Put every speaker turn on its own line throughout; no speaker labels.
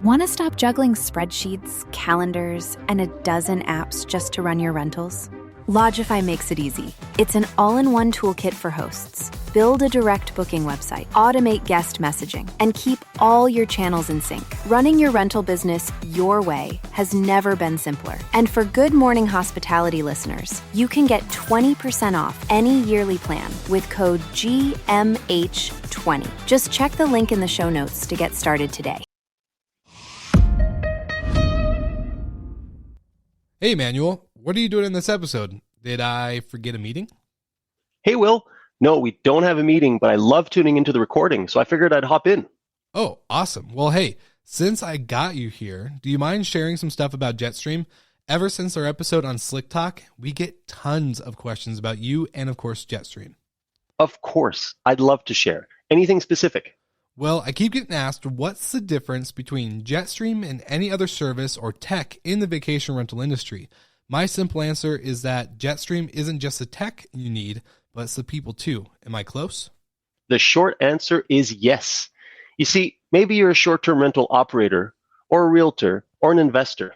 Want to stop juggling spreadsheets, calendars, and a dozen apps just to run your rentals? Logify makes it easy. It's an all-in-one toolkit for hosts. Build a direct booking website, automate guest messaging, and keep all your channels in sync. Running your rental business your way has never been simpler. And for Good Morning Hospitality listeners, you can get 20% off any yearly plan with code GMH20. Just check the link in the show notes to get started today.
Hey, Emmanuel, what are you doing in this episode? Did I forget a meeting?
Hey, Will. No, we don't have a meeting, but I love tuning into the recording, so I figured I'd hop in.
Oh, awesome. Well, hey, since I got you here, do you mind sharing some stuff about Jetstream? Ever since our episode on Slick Talk, we get tons of questions about you and, of course, Jetstream.
Of course. I'd love to share. Anything specific?
Well, I keep getting asked, what's the difference between Jetstream and any other service or tech in the vacation rental industry? My simple answer is that Jetstream isn't just the tech you need, but it's the people too. Am I close?
The short answer is yes. You see, maybe you're a short-term rental operator or a realtor or an investor.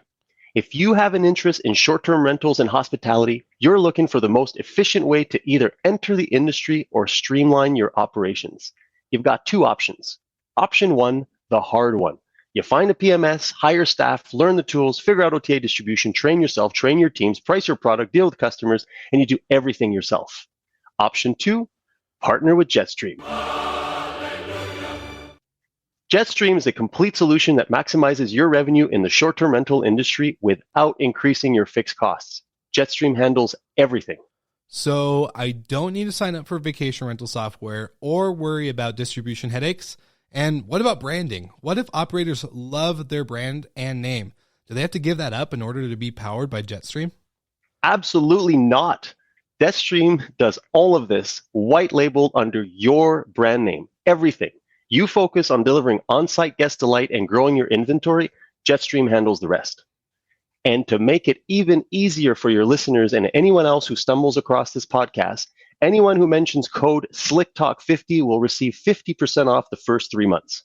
If you have an interest in short-term rentals and hospitality, you're looking for the most efficient way to either enter the industry or streamline your operations. You've got two options. Option one, the hard one. You find a PMS, hire staff, learn the tools, figure out OTA distribution, train yourself, train your teams, price your product, deal with customers, and you do everything yourself. Option two, partner with Jetstream. Jetstream is a complete solution that maximizes your revenue in the short-term rental industry without increasing your fixed costs. Jetstream handles everything.
So I don't need to sign up for vacation rental software or worry about distribution headaches. And what about branding? What if operators love their brand and name? Do they have to give that up in order to be powered by Jetstream?
Absolutely not. Jetstream does all of this white labeled under your brand name. Everything. You focus on delivering on-site guest delight and growing your inventory. Jetstream handles the rest. And to make it even easier for your listeners and anyone else who stumbles across this podcast, anyone who mentions code SlickTalk50 will receive 50% off the first 3 months.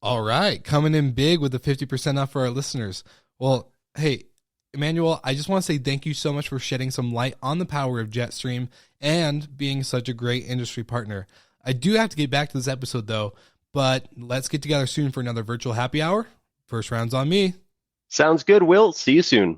All right, coming in big with the 50% off for our listeners. Well, hey, Emmanuel, I just want to say thank you so much for shedding some light on the power of Jetstream and being such a great industry partner. I do have to get back to this episode, though, but let's get together soon for another virtual happy hour. First round's on me.
Sounds good, Will. See you soon.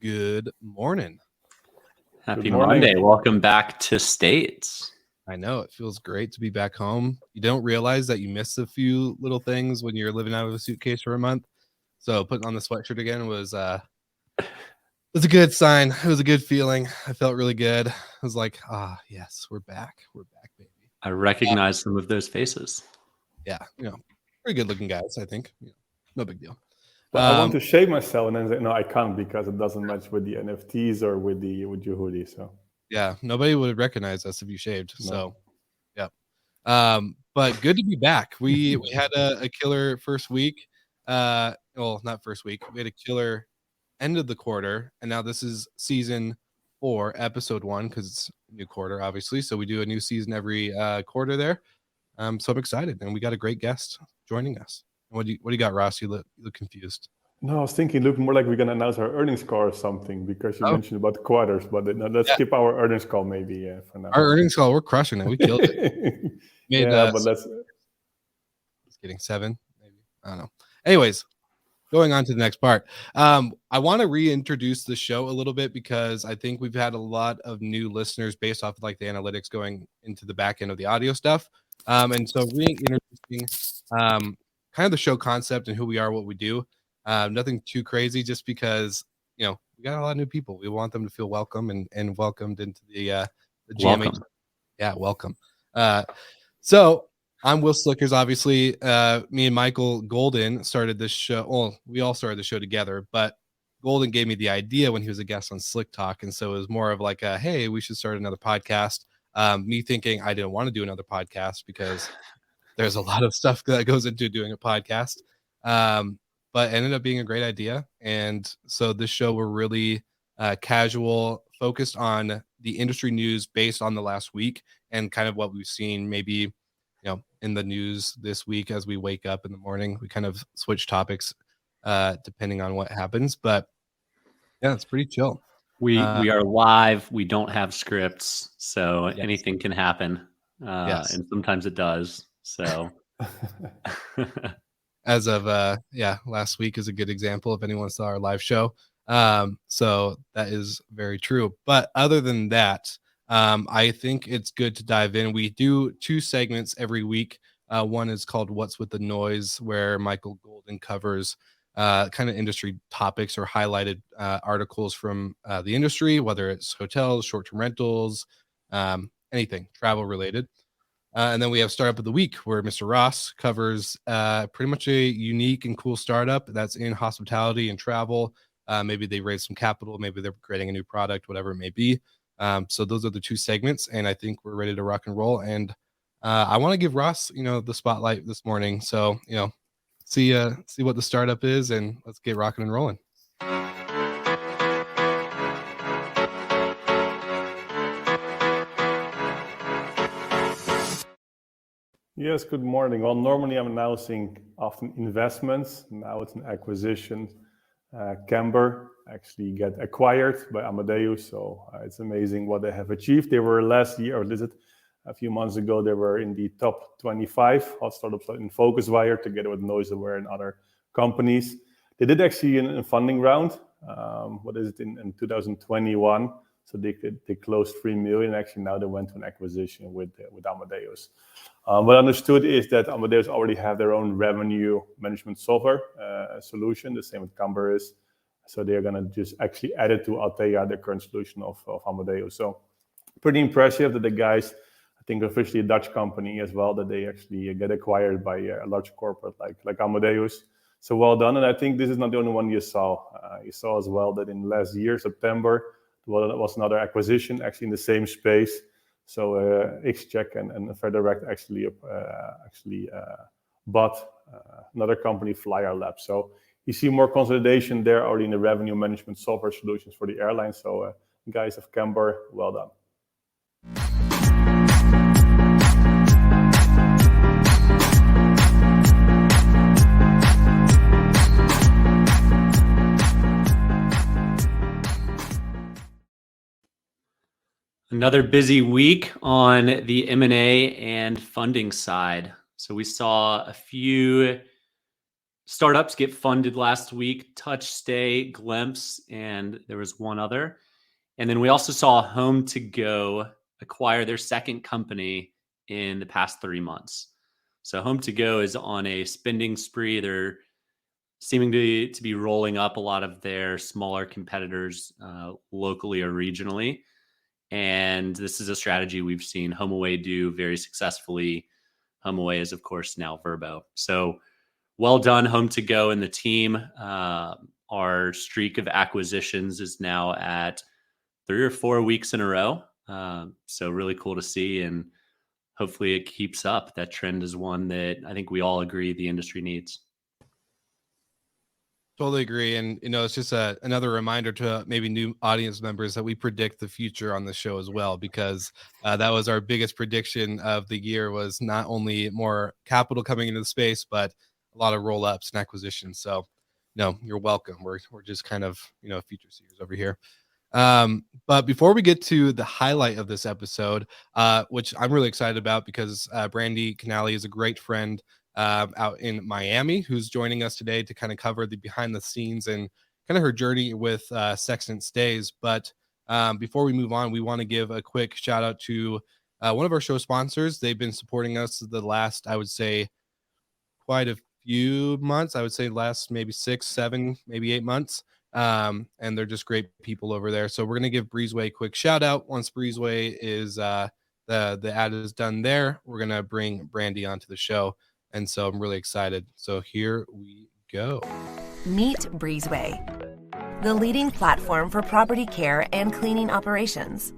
Good morning.
Happy Monday. Welcome back to States.
I know, it feels great to be back home. You don't realize that you miss a few little things when you're living out of a suitcase for a month. So putting on the sweatshirt again was a good sign. It was a good feeling. I felt really good. I was like, yes, we're back. We're back, baby.
I recognize some of those faces.
Yeah, pretty good looking guys, I think. No big deal.
But I want to shave myself, and then say, no, I can't because it doesn't match with the NFTs or with your hoodie. So
yeah, nobody would recognize us if you shaved. No. So yeah, but good to be back. We had a killer first week. Well, not first week. We had a killer end of the quarter, and now this is season 4, episode 1, because it's a new quarter, obviously. So we do a new season every quarter there. So I'm excited, and we got a great guest joining us. What do you got, Ross? You look confused.
No, I was thinking, look more like we're gonna announce our earnings call or something because you mentioned about the quarters. But let's skip our earnings call maybe for now.
Our earnings call, we're crushing it. We killed it.
But let's.
Just kidding, 7 maybe. I don't know. Anyways, going on to the next part. I want to reintroduce the show a little bit because I think we've had a lot of new listeners based off of like the analytics going into the back end of the audio stuff. And so reintroducing kind of the show concept and who we are, what we do. Nothing too crazy, just because we got a lot of new people. We want them to feel welcome and welcomed into the GMH.
Welcome.
Yeah, welcome. So I'm Will Slickers, obviously. Me and Michael Golden started this show. Well, we all started the show together, but Golden gave me the idea when he was a guest on Slick Talk. And so it was more of like, hey, we should start another podcast. Me thinking I didn't want to do another podcast because there's a lot of stuff that goes into doing a podcast. But ended up being a great idea. And so this show, we're really casual, focused on the industry news based on the last week and kind of what we've seen maybe in the news this week as we wake up in the morning. We kind of switch topics depending on what happens, but yeah, it's pretty chill.
We are live. We don't have scripts, so anything can happen. And sometimes it does. So
as of last week is a good example if anyone saw our live show. So that is very true. But other than that, I think it's good to dive in. We do 2 segments every week. One is called What's with the Noise, where Michael Golden covers kind of industry topics or highlighted articles from the industry, whether it's hotels, short-term rentals, anything travel related. And then we have Startup of the Week, where Mr. Ross covers pretty much a unique and cool startup that's in hospitality and travel. Maybe they raised some capital, maybe they're creating a new product, whatever it may be. So those are the 2 segments, and I think we're ready to rock and roll. And I want to give Ross, the spotlight this morning. So, see what the startup is, and let's get rocking and rolling.
Yes, good morning. Well, normally I'm announcing often investments. Now it's an acquisition. Camber actually get acquired by Amadeus. So it's amazing what they have achieved. They were last year, or is it a few months ago, they were in the top 25 hot startups in FocusWire together with NoiseAware and other companies. They did actually a funding round. In 2021. So they closed 3 million. Actually, now they went to an acquisition with Amadeus. What I understood is that Amadeus already have their own revenue management software solution. The same with Camber is. So they're going to just actually add it to Altea, the current solution of Amadeus. So pretty impressive that the guys, I think officially a Dutch company as well, that they actually get acquired by a large corporate like Amadeus. So well done. And I think this is not the only one you saw. You saw as well that in last year, September, there was another acquisition actually in the same space. So XCheck and FedDirect actually bought another company, Flyer Lab. So you see more consolidation there already in the revenue management software solutions for the airlines. So guys of Camber, well done.
Another busy week on the M&A and funding side. So we saw a few startups get funded last week, TouchStay, Glimpse, and there was one other. And then we also saw Home2Go acquire their second company in the past 3 months. So Home2Go is on a spending spree. They're seeming to be rolling up a lot of their smaller competitors locally or regionally. And this is a strategy we've seen HomeAway do very successfully. HomeAway is, of course, now Vrbo. So well done, Home2Go and the team. Our streak of acquisitions is now at 3 or 4 weeks in a row. So really cool to see. And hopefully it keeps up. That trend is one that I think we all agree the industry needs.
Totally agree. And, it's just another reminder to maybe new audience members that we predict the future on the show as well, because that was our biggest prediction of the year, was not only more capital coming into the space, but a lot of roll ups and acquisitions. So, you're welcome. We're just kind of, future seers over here. But before we get to the highlight of this episode, which I'm really excited about because Brandy Canaley is a great friend out in Miami, who's joining us today to kind of cover the behind the scenes and kind of her journey with Sextant Stays. But before we move on, we want to give a quick shout out to one of our show sponsors. They've been supporting us the last, I would say, quite a few months. I would say last maybe 6, 7, maybe 8 months. And they're just great people over there. So we're going to give Breezeway a quick shout out once Breezeway is the ad is done there, we're gonna bring Brandy onto the show, and so I'm really excited. So here we go.
Meet Breezeway, the leading platform for property care and cleaning operations.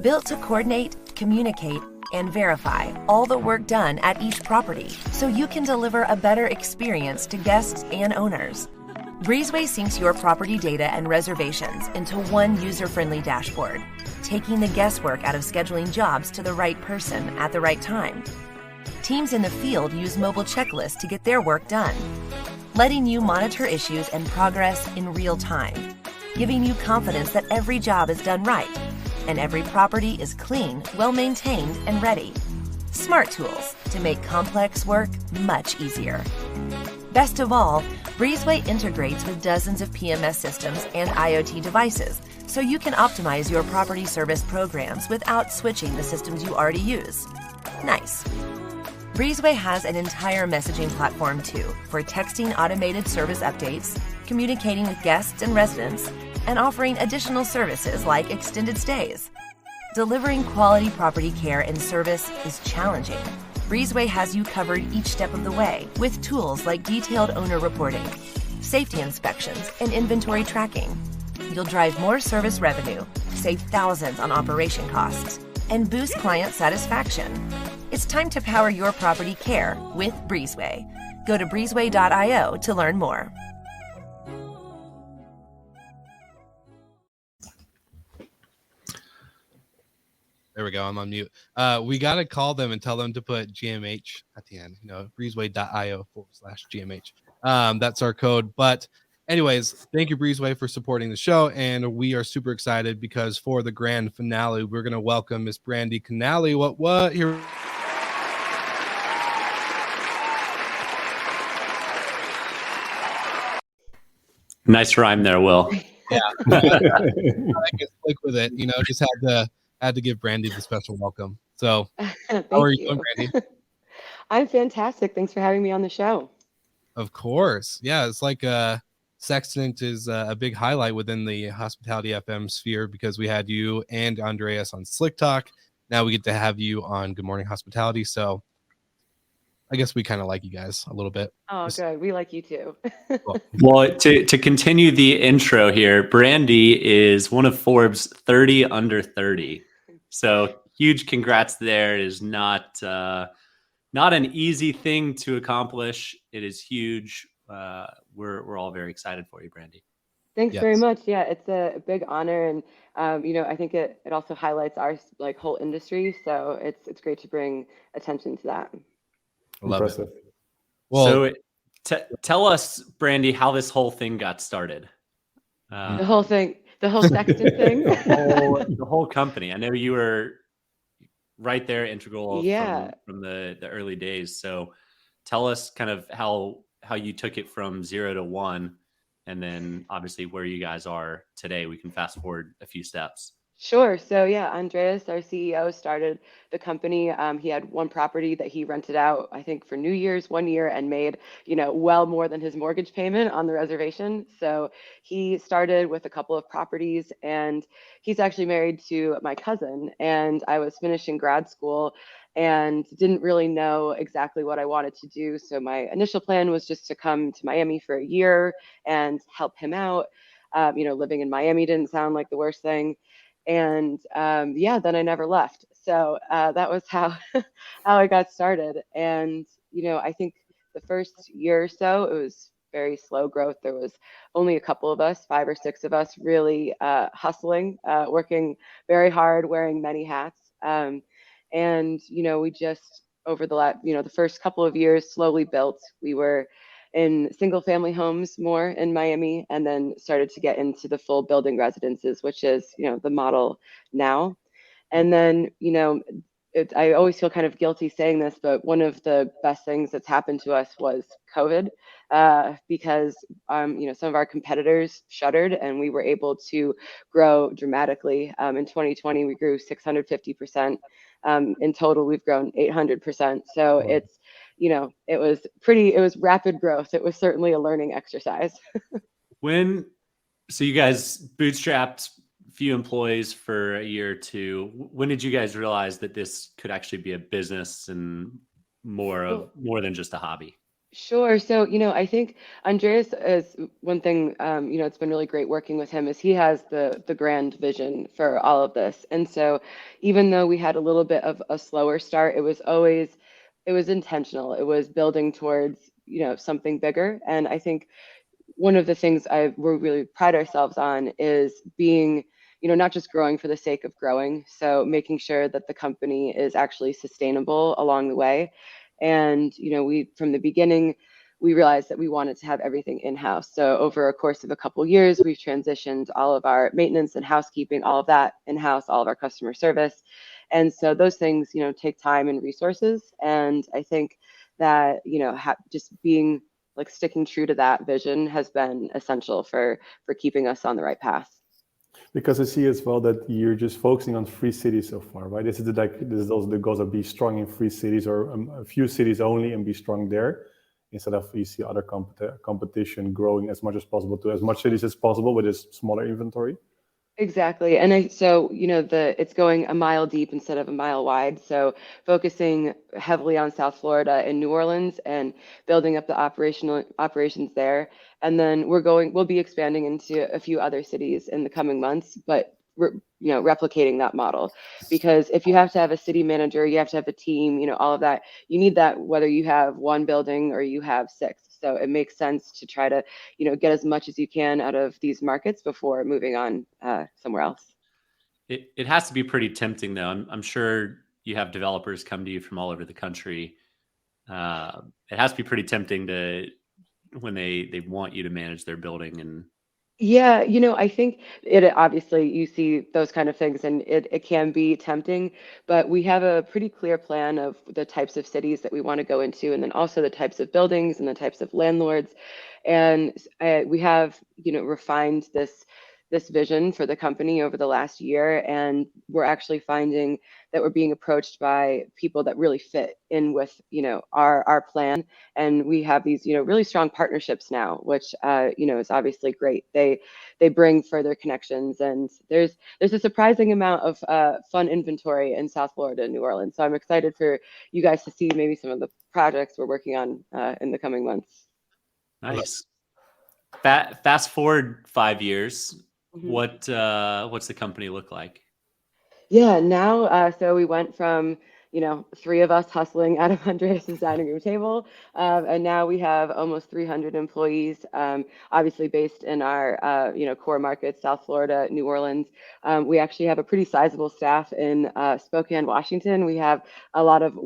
Built to coordinate, communicate, and verify all the work done at each property so you can deliver a better experience to guests and owners. Breezeway syncs your property data and reservations into one user-friendly dashboard, taking the guesswork out of scheduling jobs to the right person at the right time. Teams in the field use mobile checklists to get their work done, letting you monitor issues and progress in real time, giving you confidence that every job is done right and every property is clean, well-maintained, and ready. Smart tools to make complex work much easier. Best of all, Breezeway integrates with dozens of PMS systems and IoT devices, so you can optimize your property service programs without switching the systems you already use. Nice. Breezeway has an entire messaging platform too, for texting automated service updates, communicating with guests and residents, and offering additional services like extended stays. Delivering quality property care and service is challenging. Breezeway has you covered each step of the way with tools like detailed owner reporting, safety inspections, and inventory tracking. You'll drive more service revenue, save thousands on operation costs, and boost client satisfaction. It's time to power your property care with Breezeway. Go to breezeway.io to learn more.
There we go. I'm on mute. We got to call them and tell them to put GMH at the end, breezeway.io/GMH. That's our code. But anyways, thank you, Breezeway, for supporting the show. And we are super excited because for the grand finale, we're going to welcome Miss Brandy Canaley. What? Here.
Nice rhyme there, Will.
Yeah. I can stick with it. Just had to give Brandy the special welcome. So how are you doing, Brandy?
I'm fantastic. Thanks for having me on the show.
Of course. Yeah, it's like Sextant is a big highlight within the Hospitality FM sphere because we had you and Andreas on Slick Talk. Now we get to have you on Good Morning Hospitality. So I guess we kind of like you guys a little bit.
Oh, good. We like you too.
Cool.
Well, to continue the intro here, Brandy is one of Forbes 30 under 30. So huge congrats there. It is not an easy thing to accomplish. It is huge. We're all very excited for you, Brandy.
Thanks very much. Yeah, it's a big honor, and I think it also highlights our whole industry. So it's great to bring attention to that.
Impressive.
Well,
so tell us, Brandy, how this whole thing got started.
The whole thing, the whole Sextant thing.
the whole company. I know you were right there, integral from the early days. So tell us kind of how you took it from 0 to 1, and then obviously where you guys are today. We can fast forward a few steps.
Sure. So yeah, Andreas, our CEO, started the company. He had one property that he rented out, I think, for New Year's 1 year and made, well more than his mortgage payment on the reservation. So he started with a couple of properties, and he's actually married to my cousin. And I was finishing grad school and didn't really know exactly what I wanted to do. So my initial plan was just to come to Miami for a year and help him out. Living in Miami didn't sound like the worst thing. And then I never left. So that was how I got started. And I think the first year or so it was very slow growth. There was only a couple of us, 5 or 6 of us, really hustling, working very hard, wearing many hats. We just over the first couple of years slowly built. We were in single family homes more in Miami, and then started to get into the full building residences, which is, the model now. And then, I always feel kind of guilty saying this, but one of the best things that's happened to us was COVID, because, some of our competitors shuttered and we were able to grow dramatically. In 2020, we grew 650%. In total, we've grown 800%. So it's, it was rapid growth. It was certainly a learning exercise.
So you guys bootstrapped a few employees for a year or two. When did you guys realize that this could actually be a business and more than just a hobby?
Sure. So, I think Andreas is one thing, it's been really great working with him is he has the grand vision for all of this. And so even though we had a little bit of a slower start, it was intentional. It was building towards, something bigger. And I think one of the things we really pride ourselves on is being, not just growing for the sake of growing. So making sure that the company is actually sustainable along the way. And, from the beginning, we realized that we wanted to have everything in-house. So over a course of a couple years, we've transitioned all of our maintenance and housekeeping, all of that in-house, all of our customer service. And so those things, take time and resources. And I think that, just being like sticking true to that vision has been essential for keeping us on the right path.
Because I see as well that you're just focusing on 3 cities so far, right? This is also the goal of be strong in 3 cities or a few cities only and be strong there, instead of you see other competition growing as much as possible to as much cities as possible with a smaller inventory.
Exactly. And it's going a mile deep instead of a mile wide. So focusing heavily on South Florida and New Orleans and building up the operations there. And then we'll be expanding into a few other cities in the coming months, but replicating that model, because if you have to have a city manager, you have to have a team, all of that, you need that, whether you have 1 building or you have 6. So it makes sense to try to, get as much as you can out of these markets before moving on somewhere else.
It has to be pretty tempting, though. I'm sure you have developers come to you from all over the country. It has to be pretty tempting when they want you to manage their building. And
yeah, I think it obviously you see those kind of things and it can be tempting, but we have a pretty clear plan of the types of cities that we want to go into, and then also the types of buildings and the types of landlords. And we have, refined this vision for the company over the last year, and we're actually finding that we're being approached by people that really fit in with, our plan. And we have these, really strong partnerships now, which, is obviously great. They bring further connections, and there's a surprising amount of fun inventory in South Florida and New Orleans. So I'm excited for you guys to see maybe some of the projects we're working on in the coming months.
Nice. Fast forward 5 years.
Mm-hmm.
What's the company look like?
Yeah, now, so we went from, 3 of us hustling out of Andreas's dining room table, and now we have almost 300 employees, obviously based in our, core markets, South Florida, New Orleans. We actually have a pretty sizable staff in Spokane, Washington. We have a lot of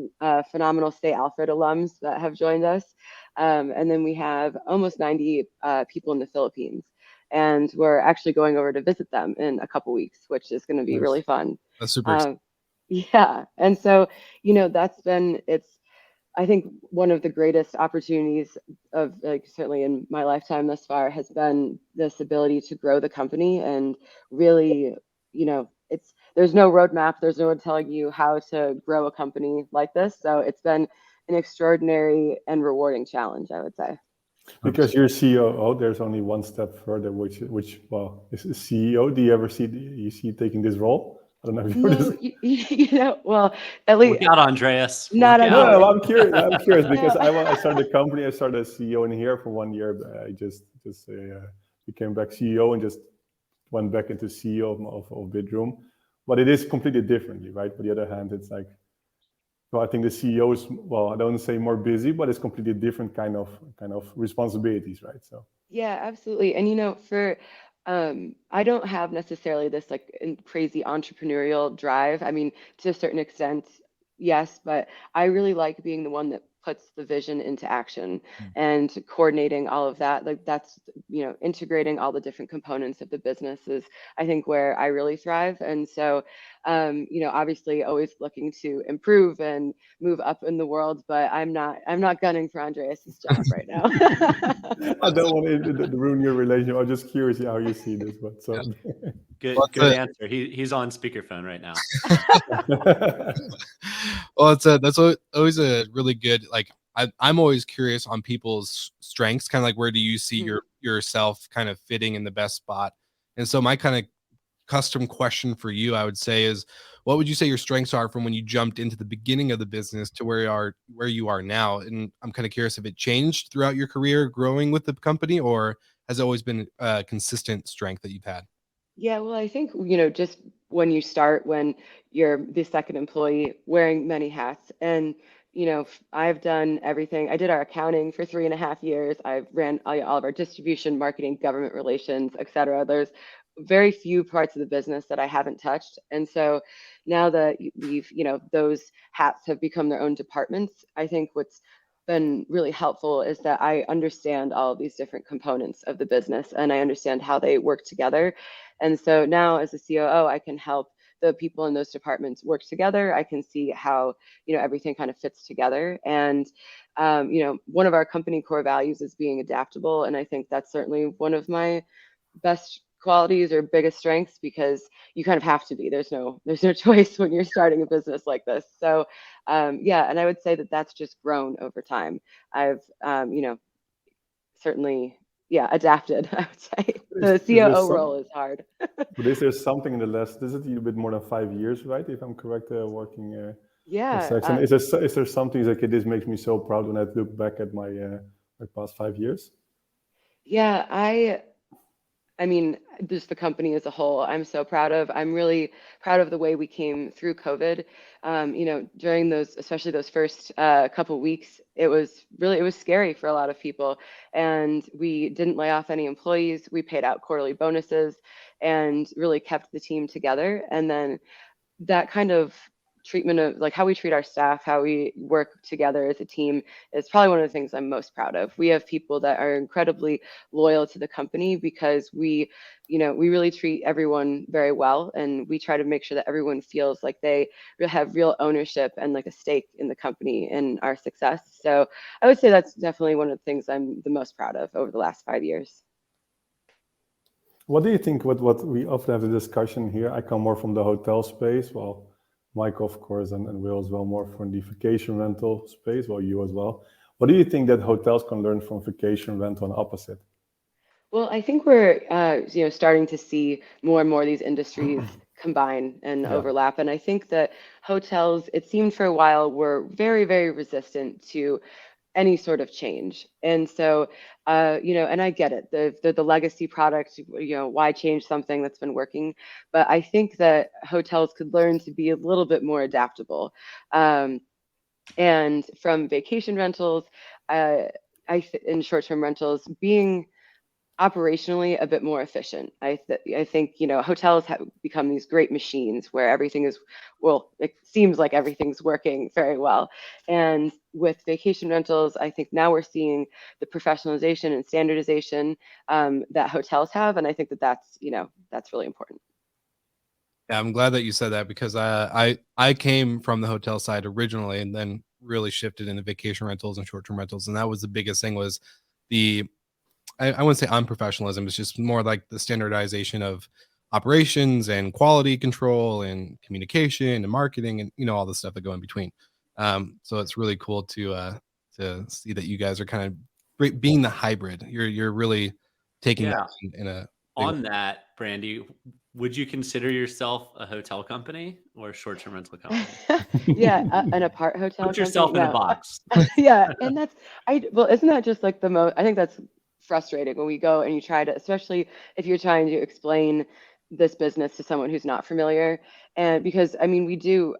phenomenal Stay Alfred alums that have joined us, and then we have almost 90 people in the Philippines. And we're actually going over to visit them in a couple weeks, which is going to be really fun.
That's super exciting.
Yeah. And so, I think one of the greatest opportunities of, like, certainly in my lifetime thus far has been this ability to grow the company and really, there's no roadmap. There's no one telling you how to grow a company like this. So it's been an extraordinary and rewarding challenge, I would say.
Because you're CEO, there's only one step further, which is CEO. Do you ever see taking this role? I don't know if
well, at least
look out, Andreas.
Not at all.
No, I'm curious. Because I started the company. I started as CEO in here for 1 year. But I just became back CEO and just went back into CEO of Bidroom. But it is completely differently, right? On the other hand, it's like, well, I think the CEO is, well, I don't say more busy, but it's completely different kind of responsibilities, right? So
yeah, absolutely. And I don't have necessarily this like crazy entrepreneurial drive. I mean, to a certain extent, yes, but I really like being the one that puts the vision into action and coordinating all of that. Like that's, integrating all the different components of the business is, I think, where I really thrive. And so, obviously always looking to improve and move up in the world, but I'm not gunning for Andreas's job right now.
I don't want to ruin your relationship. I'm just curious how you see this, but so
good answer. He's on speakerphone right now.
Well, that's always a really good, like, I'm always curious on people's strengths, kind of like where do you see yourself kind of fitting in the best spot. And so my kind of custom question for you, I would say, is what would you say your strengths are from when you jumped into the beginning of the business to where you are now? And I'm kind of curious if it changed throughout your career growing with the company, or has it always been a consistent strength that you've had?
Yeah, well, I think, just when you start, when you're the second employee, wearing many hats. And, I've done everything. I did our accounting for 3.5 years. I've ran all of our distribution, marketing, government relations, et cetera. There's very few parts of the business that I haven't touched. And so now that we've, those hats have become their own departments, I think what's been really helpful is that I understand all of these different components of the business and I understand how they work together. And so now as a COO, I can help the people in those departments work together. I can see how, everything kind of fits together. And, one of our company core values is being adaptable. And I think that's certainly one of my best qualities or biggest strengths, because you kind of have to be. There's no choice when you're starting a business like this. So yeah, and I would say that that's just grown over time. I've certainly, yeah, adapted. I would say the COO role is hard.
But is there something in the last, is it a bit more than 5 years, right? If I'm correct, working with
Yeah.
Sextant. Is there something like, this makes me so proud when I look back at my my past 5 years?
Yeah, I mean, just the company as a whole, I'm so proud of. I'm really proud of the way we came through COVID. During those, especially those first couple weeks, it was scary for a lot of people. And we didn't lay off any employees. We paid out quarterly bonuses and really kept the team together. And then that kind of treatment of like how we treat our staff, how we work together as a team is probably one of the things I'm most proud of. We have people that are incredibly loyal to the company because we really treat everyone very well, and we try to make sure that everyone feels like they have real ownership and like a stake in the company and our success. So I would say that's definitely one of the things I'm the most proud of over the last 5 years.
What do you think? What we often have a discussion here. I come more from the hotel space. Well, Mike, of course, and Will as well, more from the vacation rental space. Well, you as well. What do you think that hotels can learn from vacation rental and opposite?
Well, I think we're starting to see more and more of these industries combine and
Yeah.
overlap. And I think that hotels, it seemed for a while, were very, very resistant to any sort of change. And so, and I get it, the legacy product, why change something that's been working? But I think that hotels could learn to be a little bit more adaptable. And from vacation rentals, in short-term rentals, being operationally a bit more efficient. I think hotels have become these great machines where everything is, well, it seems like everything's working very well. And with vacation rentals, I think now we're seeing the professionalization and standardization that hotels have, and I think that that's really important.
Yeah, I'm glad that you said that because I came from the hotel side originally and then really shifted into vacation rentals and short-term rentals, and that was the biggest thing was the I wouldn't say unprofessionalism. It's just more like the standardization of operations and quality control and communication and marketing and all the stuff that go in between. So it's really cool to see that you guys are kind of being the hybrid. You're really taking that in a
on that, Brandy. Would you consider yourself a hotel company or a short-term rental company?
Yeah, an apart hotel.
Put yourself
company?
in a box.
Yeah, and well, isn't that just like the most? I think that's frustrating when we go and you try to, especially if you're trying to explain this business to someone who's not familiar. And because I mean, we do,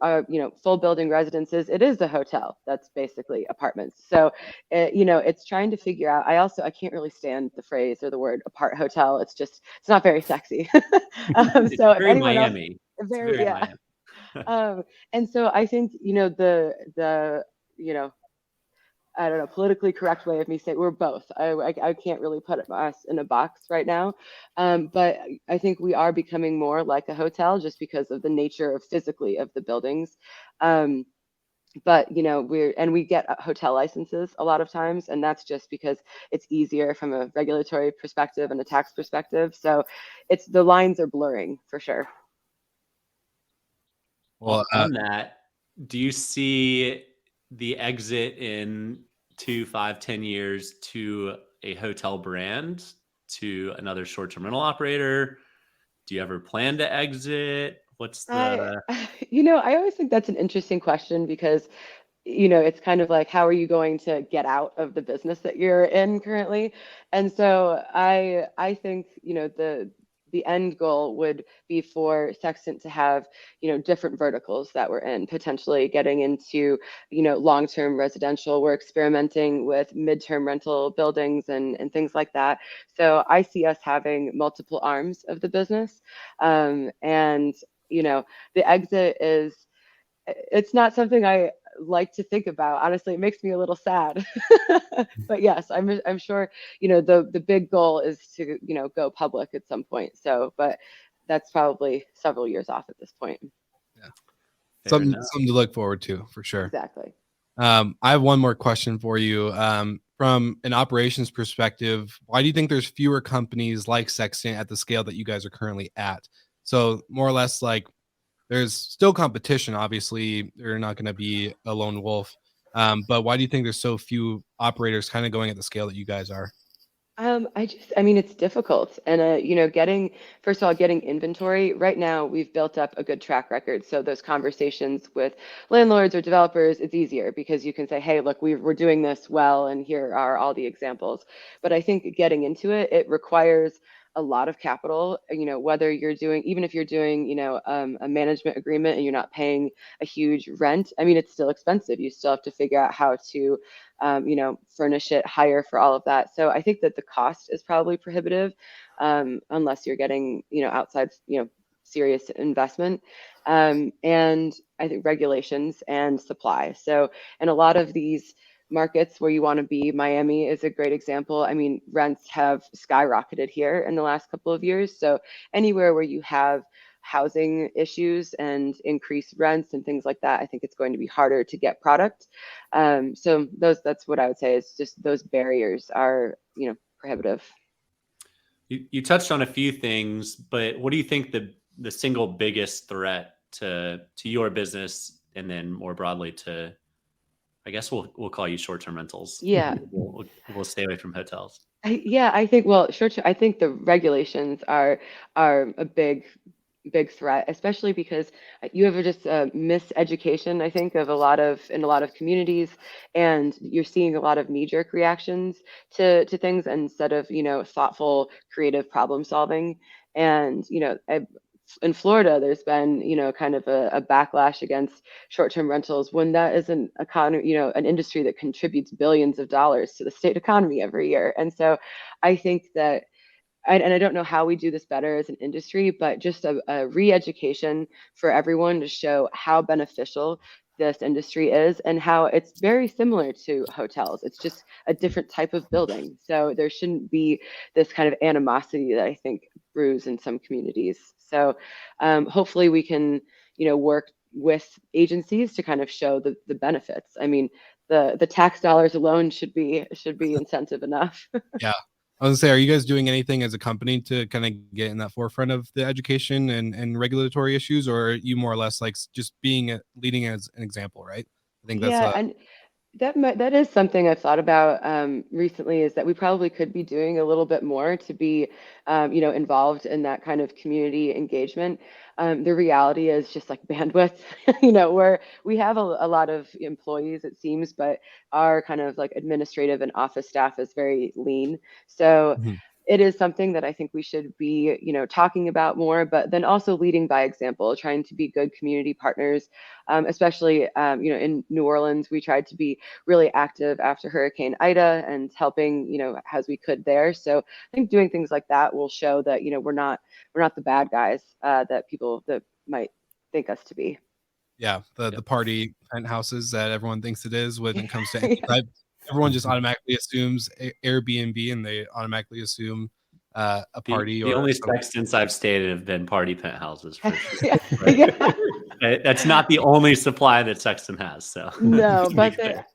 full building residences. It is a hotel. That's basically apartments. So, it's trying to figure out. I can't really stand the phrase or the word apart hotel. It's not very sexy.
It's
so
very
anyone
Miami.
else, very yeah. Miami. And so I think the I don't know, politically correct way of me saying we're both. I can't really put us in a box right now. But I think we are becoming more like a hotel just because of the nature of physically of the buildings. But we get hotel licenses a lot of times, and that's just because it's easier from a regulatory perspective and a tax perspective. So the lines are blurring for sure.
Well, on that, do you see the exit in 2, 5, 10 years to a hotel brand, to another short-term rental operator? Do you ever plan to exit? What's
I,
the
I always think that's an interesting question because, it's kind of like, how are you going to get out of the business that you're in currently? And so I think, the end goal would be for Sextant to have, different verticals that we're in, potentially getting into, long-term residential. We're experimenting with midterm rental buildings and things like that. So I see us having multiple arms of the business. And, the exit is, it's not something I like to think about. Honestly, it makes me a little sad. But yes, I'm sure, the big goal is to, go public at some point. So, but that's probably several years off at this point.
Yeah.
Fair
Something
enough.
to look forward to for sure.
Exactly.
I have one more question for you. From an operations perspective, why do you think there's fewer companies like Sextant at the scale that you guys are currently at? So more or less, like, there's still competition. Obviously, they're not going to be a lone wolf. But why do you think there's so few operators kind of going at the scale that you guys are?
I mean, it's difficult. And, first of all, getting inventory right now, we've built up a good track record. So those conversations with landlords or developers, it's easier because you can say, hey, look, we're doing this well, and here are all the examples. But I think getting into it, it requires a lot of capital, whether you're doing, even if you're doing, a management agreement and you're not paying a huge rent, I mean, it's still expensive. You still have to figure out how to, furnish it, hire for all of that. So I think that the cost is probably prohibitive, unless you're getting, outside, serious investment. And I think regulations and supply. So, and a lot of these markets where you want to be, Miami is a great example. I mean, rents have skyrocketed here in the last couple of years. So anywhere where you have housing issues and increased rents and things like that, I think it's going to be harder to get product. So that's what I would say is just those barriers are, prohibitive.
You touched on a few things, but what do you think the single biggest threat to your business, and then more broadly to, I guess we'll call you short-term rentals.
Yeah.
We'll stay away from hotels.
I think, well, I think the regulations are a big threat, especially because you have just a miseducation, I think, in a lot of communities, and you're seeing a lot of knee-jerk reactions to things instead of, thoughtful, creative problem solving. And, in Florida, there's been, kind of a backlash against short-term rentals when that is an economy, an industry that contributes billions of dollars to the state economy every year. And so I think that, and I don't know how we do this better as an industry, but just a re-education for everyone to show how beneficial this industry is and how it's very similar to hotels. It's just a different type of building. So there shouldn't be this kind of animosity that I think brews in some communities. So hopefully we can, work with agencies to kind of show the benefits. I mean, the tax dollars alone should be incentive enough.
Yeah. I was gonna say, are you guys doing anything as a company to kind of get in that forefront of the education and regulatory issues, or are you more or less like just leading as an example, right? I think that's
And that is something I've thought about recently, is that we probably could be doing a little bit more to be, involved in that kind of community engagement. The reality is just like bandwidth, where we have a lot of employees, it seems, but our kind of like administrative and office staff is very lean. So
Mhm.
it is something that I think we should be, talking about more, but then also leading by example, trying to be good community partners, especially, in New Orleans, we tried to be really active after Hurricane Ida and helping, as we could there. So I think doing things like that will show that, we're not the bad guys that people that might think us to be.
Yeah, the party penthouses that everyone thinks it is when it comes to any
Yeah.
type. Everyone just automatically assumes Airbnb, and they automatically assume a party
The
or
only
something.
Sextants I've stayed in have been party penthouses for sure.
Yeah.
Right?
Yeah.
That's not the only supply that Sextant has. So
No,
to be
but
clear.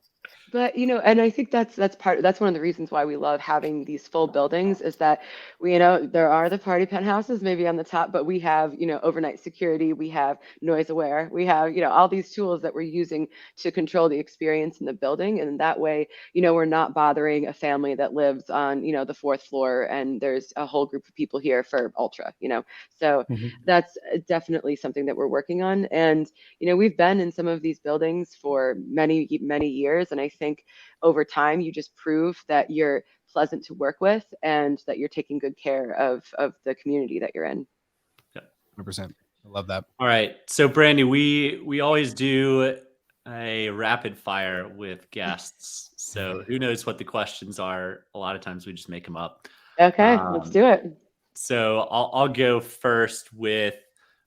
But and I think that's that's one of the reasons why we love having these full buildings is that there are the party penthouses maybe on the top, but we have overnight security, we have noise aware, we have all these tools that we're using to control the experience in the building, and that way we're not bothering a family that lives on the fourth floor and there's a whole group of people here for ultra. So
Mhm.
that's definitely something that we're working on, and we've been in some of these buildings for many, many years. And I think over time, you just prove that you're pleasant to work with and that you're taking good care of the community that you're in.
100%. I love that.
All right. So Brandy, we always do a rapid fire with guests. So who knows what the questions are? A lot of times we just make them up.
Okay, let's do it.
So I'll go first with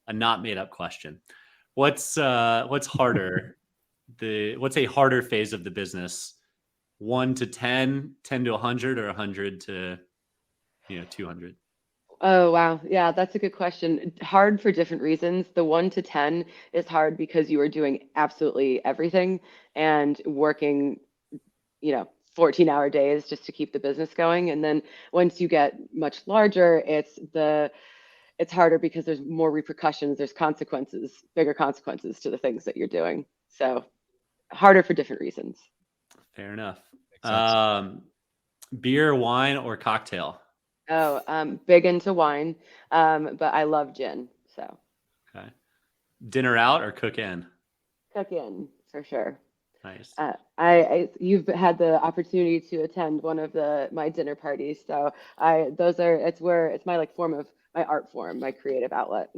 a not made up question. What's harder? What's a harder phase of the business? 1 to 10, 10 to 100, or 100 to 200?
Oh, wow. Yeah, that's a good question. Hard for different reasons. The 1 to 10 is hard because you are doing absolutely everything and working, 14-hour days just to keep the business going. And then once you get much larger, it's harder because there's more repercussions, there's consequences, bigger consequences to the things that you're doing. So harder for different reasons.
Fair enough.
Makes sense.
Beer, wine, or cocktail?
Oh, big into wine, but I love gin. So
Okay. Dinner out or cook in?
cook in for sure.
Nice.
You've had the opportunity to attend one of my dinner parties, so it's my form of my art form, my creative outlet.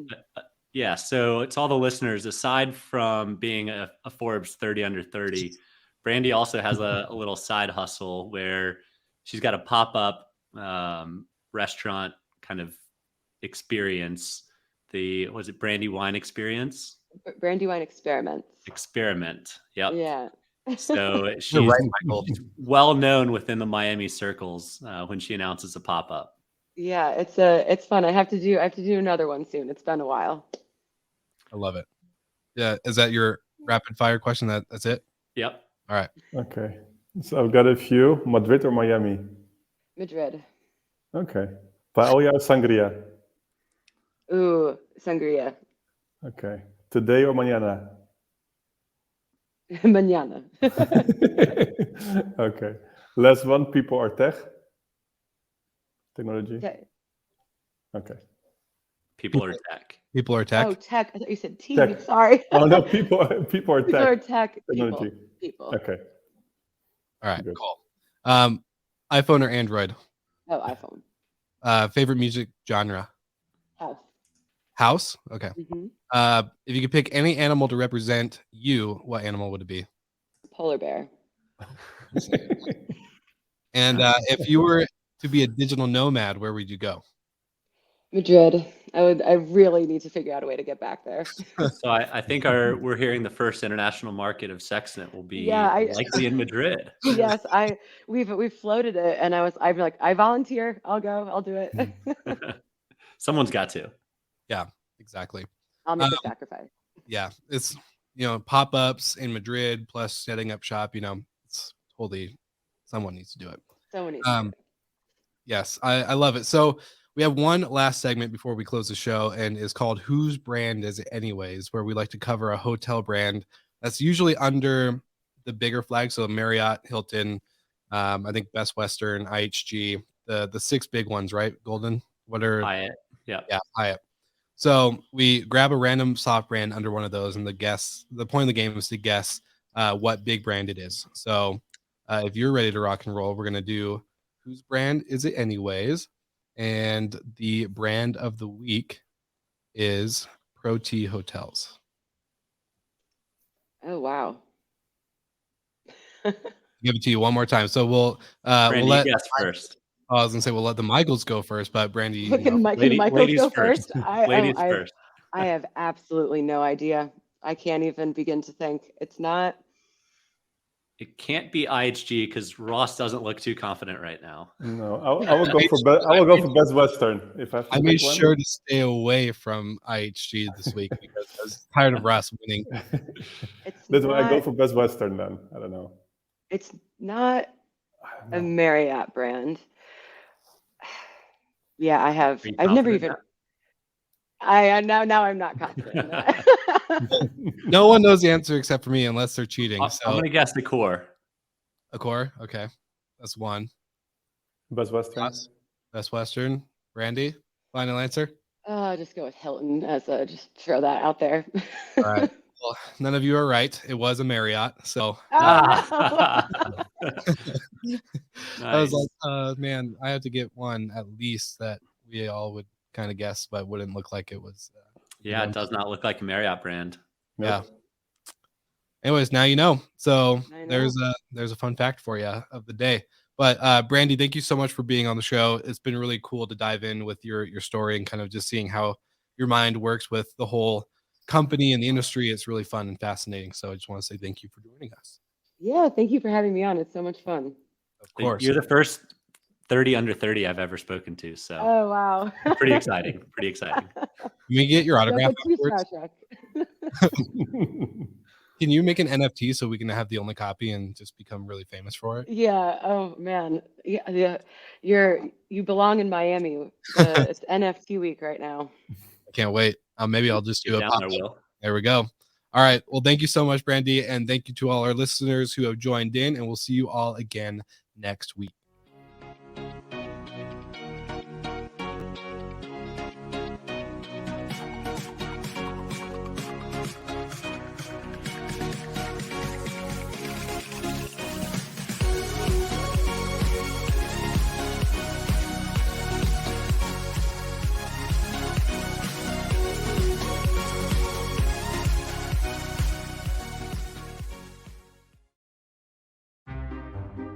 Yeah. So to all the listeners, aside from being a Forbes 30 under 30, Brandy also has a little side hustle where she's got a pop-up restaurant kind of experience. Was it Brandy Wine Experience?
Brandy Wine Experiments.
Experiment. Yep.
Yeah.
So
You're
she's
right, Michael.
well known within the Miami circles when she announces a pop-up.
Yeah, it's fun. I have to do another one soon. It's been a while.
I love it. Yeah. Is that your rapid fire question? That's it?
Yep.
All right.
Okay. So I've got a few. Madrid or Miami?
Madrid.
Okay. Paella or sangria?
Ooh, sangria.
Okay. Today or mañana?
Mañana.
Okay. Last one, people or tech? Technology?
Okay.
Okay.
People are tech.
People are tech.
Oh, tech. I thought you said team.
Tech.
Sorry.
Oh no, people are
People are
tech.
tech.
Technology.
People.
Okay.
All right.
Good.
Cool. iPhone or Android?
Oh, iPhone.
Favorite music genre?
House.
House? Okay.
Mm-hmm.
If you could pick any animal to represent you, what animal would it be?
Polar bear.
And if you were to be a digital nomad, where would you go?
Madrid. I really need to figure out a way to get back there.
So I think we're hearing the first international market of Sextant will be likely in Madrid.
Yes, we've floated it, and I'm like, I volunteer. I'll go. I'll do it.
Someone's got to.
Yeah, exactly.
I'll make a sacrifice.
Yeah, it's pop-ups in Madrid plus setting up shop. It's totally someone needs to do it.
Someone needs to do it.
Yes, I love it. So we have one last segment before we close the show, and it's called Whose Brand Is It Anyways, where we like to cover a hotel brand that's usually under the bigger flag. So Marriott, Hilton, I think Best Western, IHG, the 6 big ones, right? Golden, what are
Hyatt? Yeah.
Yeah, Hyatt. So we grab a random soft brand under one of those, and the point of the game is to guess what big brand it is. So if you're ready to rock and roll, we're going to do Whose Brand Is It Anyways? And the brand of the week is Pro T Hotels.
Oh, wow.
Give it to you one more time. So we'll
Brandy,
let
guess first.
I was gonna say we'll let the Michaels go first, but Brandy,
Can Michaels
ladies
go
first.
first?
Ladies first.
I have absolutely no idea. I can't even begin to think. It's not.
It can't be IHG because Ross doesn't look too confident right now.
No, I will go for Best Western. If I have to
I made
pick one.
sure to stay away from IHG this week because I was tired of Ross winning.
It's
That's why I go
not-
for Best Western then. I don't know.
It's not
I
a
don't know.
Marriott brand. Yeah, I have.
Are you
I've never
confident
even. Now I'm not confident in that.
No one knows the answer except for me, unless they're cheating.
I'm
So
gonna guess the core.
Accor, okay, that's one.
Best Western.
Ross? Best Western, Brandy. Final answer.
Just go with Hilton as a just throw that out there.
All right. Well, none of you are right. It was a Marriott. So
Ah.
I was
Nice.
like, man, I have to get one at least that we all would kind of guess, but wouldn't look like it was.
Yeah, it does not look like a Marriott brand.
Yeah. Anyways, now you know. So
I
there's a fun fact for you of the day. But Brandy, thank you so much for being on the show. It's been really cool to dive in with your story and kind of just seeing how your mind works with the whole company and the industry. It's really fun and fascinating. So I just want to say thank you for joining us.
Yeah, thank you for having me on. It's so much fun.
Of course.
You're the first 30 under 30 I've ever spoken to. So
Oh wow.
pretty exciting. Pretty exciting.
Can we get your autograph
Like a
afterwards?
Shrek.
Can you make an NFT so we can have the only copy and just become really famous for it?
Yeah. Oh man. Yeah. You belong in Miami. It's NFT week right now.
I can't wait. Maybe I'll just do
Get
a
down
pop.
there, Will.
There we go. All right. Well, thank you so much, Brandy. And thank you to all our listeners who have joined in. And we'll see you all again next week.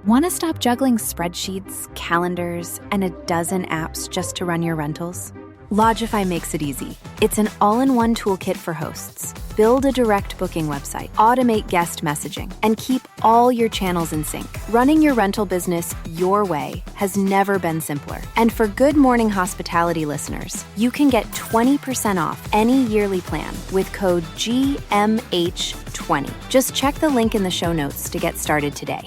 Want to stop juggling spreadsheets, calendars, and a dozen apps just to run your rentals? Logify makes it easy. It's an all-in-one toolkit for hosts. Build a direct booking website, automate guest messaging, and keep all your channels in sync. Running your rental business your way has never been simpler. And for Good Morning Hospitality listeners, you can get 20% off any yearly plan with code GMH20. Just check the link in the show notes to get started today.